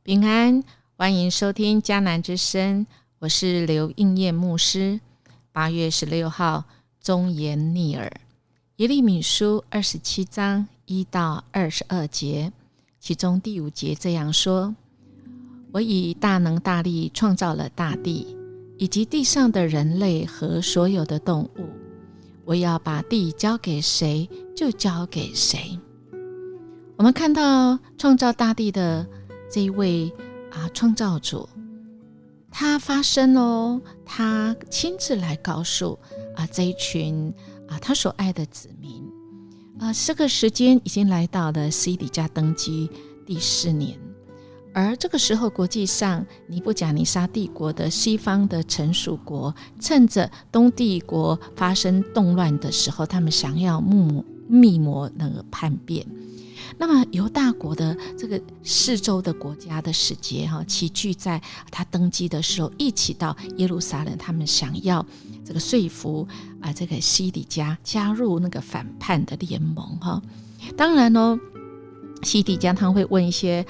平安，欢迎收听迦南之声，我是刘应验牧师。8月16号，忠言逆耳。耶利米书27章1到22节，其中第5节这样说：我以大能大力创造了大地，以及地上的人类和所有的动物。我要把地交给谁，就交给谁。我们看到创造大地的这一位创造主，他发声哦，他亲自来告诉这一群他所爱的子民。这个时间已经来到了西底家登基第4年，而这个时候国际上尼布甲尼撒帝国的西方的臣属国，趁着东帝国发生动乱的时候，他们想要密谋那个叛变。那么犹大国的这个四周的国家的使节齐聚在他登基的时候，一起到耶路撒冷，他们想要这个说服这个西底家加入那个反叛的联盟当然西底家他会问一些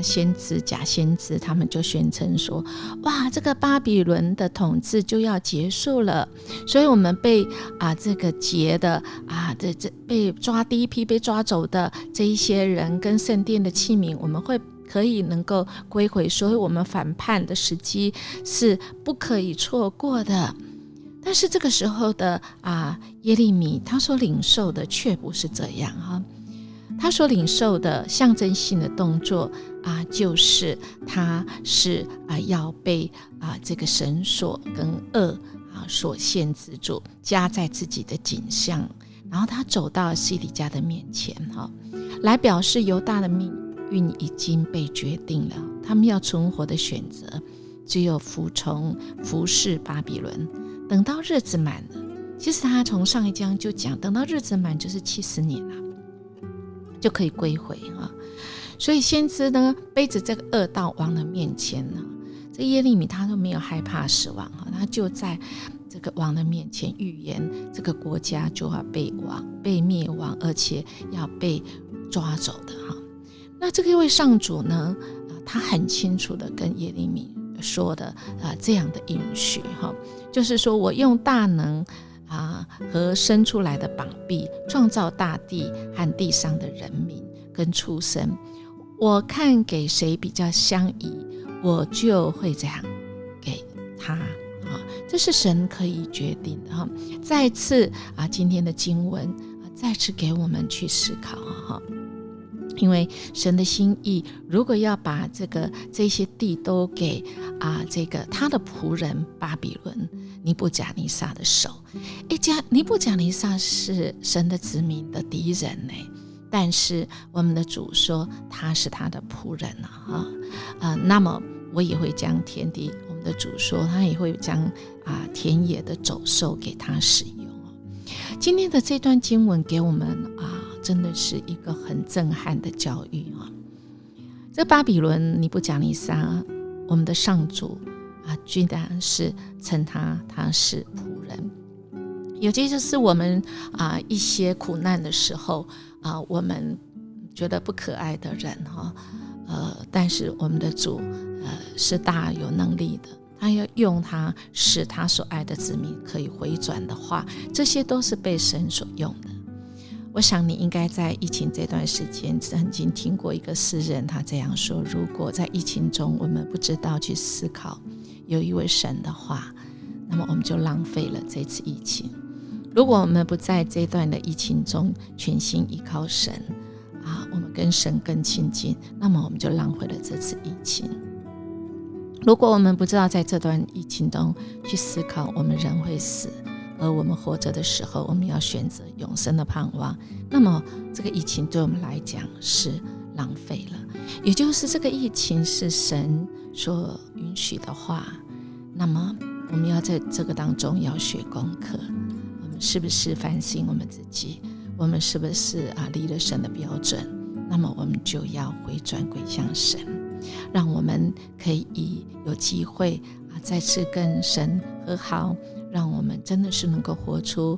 先知假先知，他们就宣称说，哇，这个巴比伦的统治就要结束了，所以我们被这个劫的被抓第一批被抓走的这一些人跟圣殿的器皿，我们可以能够归回，所以我们反叛的时机是不可以错过的。但是这个时候的耶利米他所领受的却不是这样他所领受的象征性的动作就是他是要被这个神所跟恶所限制住，加在自己的景象，然后他走到西底家的面前来表示犹大的命运已经被决定了，他们要存活的选择只有服从服侍巴比伦，等到日子满了。其实他从上一章就讲，等到日子满就是70年就可以归回所以先知呢背着这个恶到王的面前这耶利米他都没有害怕死亡他就在这个王的面前预言这个国家就要被灭亡，而且要被抓走的那这个位上主呢他很清楚的跟耶利米说的这样的应许就是说我用大能和伸出来的膀臂创造大地和地上的人民跟畜生，我看给谁比较相宜，我就会这样给他这是神可以决定的再次今天的经文再次给我们去思考因为神的心意如果要把这些地都给这个他的仆人巴比伦尼布甲尼撒的手，尼布甲尼撒是神的子民的敌人但是我们的主说他是他的仆人那么我也会将田地，我们的主说他也会将田野的走兽给他使用今天的这段经文给我们真的是一个很震撼的教育这巴比伦尼布甲尼撒，我们的上主居然是称他是仆人，尤其就是我们一些苦难的时候我们觉得不可爱的人但是我们的主是大有能力的，他要用他使他所爱的子民可以回转的话，这些都是被神所用的。我想你应该在疫情这段时间曾经听过一个诗人，他这样说，如果在疫情中我们不知道去思考有一位神的话，那么我们就浪费了这次疫情。如果我们不在这段的疫情中全心依靠神我们跟神更亲近，那么我们就浪费了这次疫情。如果我们不知道在这段疫情中去思考我们人会死，而我们活着的时候我们要选择永生的盼望，那么这个疫情对我们来讲是浪费了。也就是这个疫情是神所允许的话，那么我们要在这个当中要学功课，我们是不是反省我们自己，我们是不是离了神的标准，那么我们就要回转归向神，让我们可以有机会再次跟神和好，让我们真的是能够活出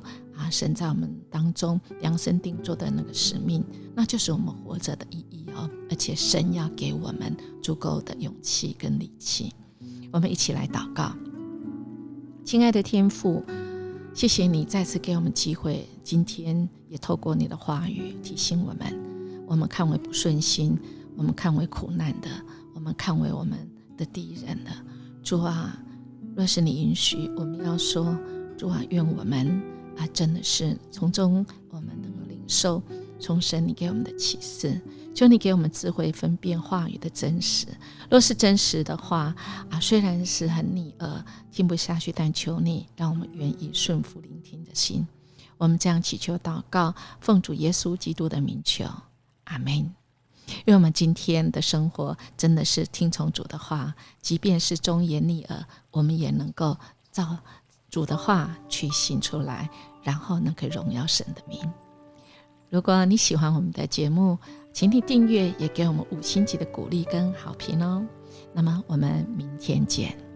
神在我们当中量身定做的那个使命，那就是我们活着的意义候，而且神要给我们足够的勇气跟力气。我们一起来祷告。亲爱的天父，谢谢你再次给我们机会，今天也透过你的话语提醒我们，我们看为不顺心，我们看为苦难的，我们看为我们的敌人的。主啊，若是你允许，我们要说，主啊，愿我们真的是从中我们能够领受从神你给我们的启示，求你给我们智慧分辨话语的真实。若是真实的话虽然是很逆耳，听不下去，但求你让我们愿意顺服聆听的心。我们这样祈求祷告，奉主耶稣基督的名求，阿们。因为我们今天的生活真的是听从主的话，即便是忠言逆耳，我们也能够照主的话去行出来，然后能够荣耀神的名。如果你喜欢我们的节目，请你订阅，也给我们5星级的鼓励跟好评哦。那么我们明天见。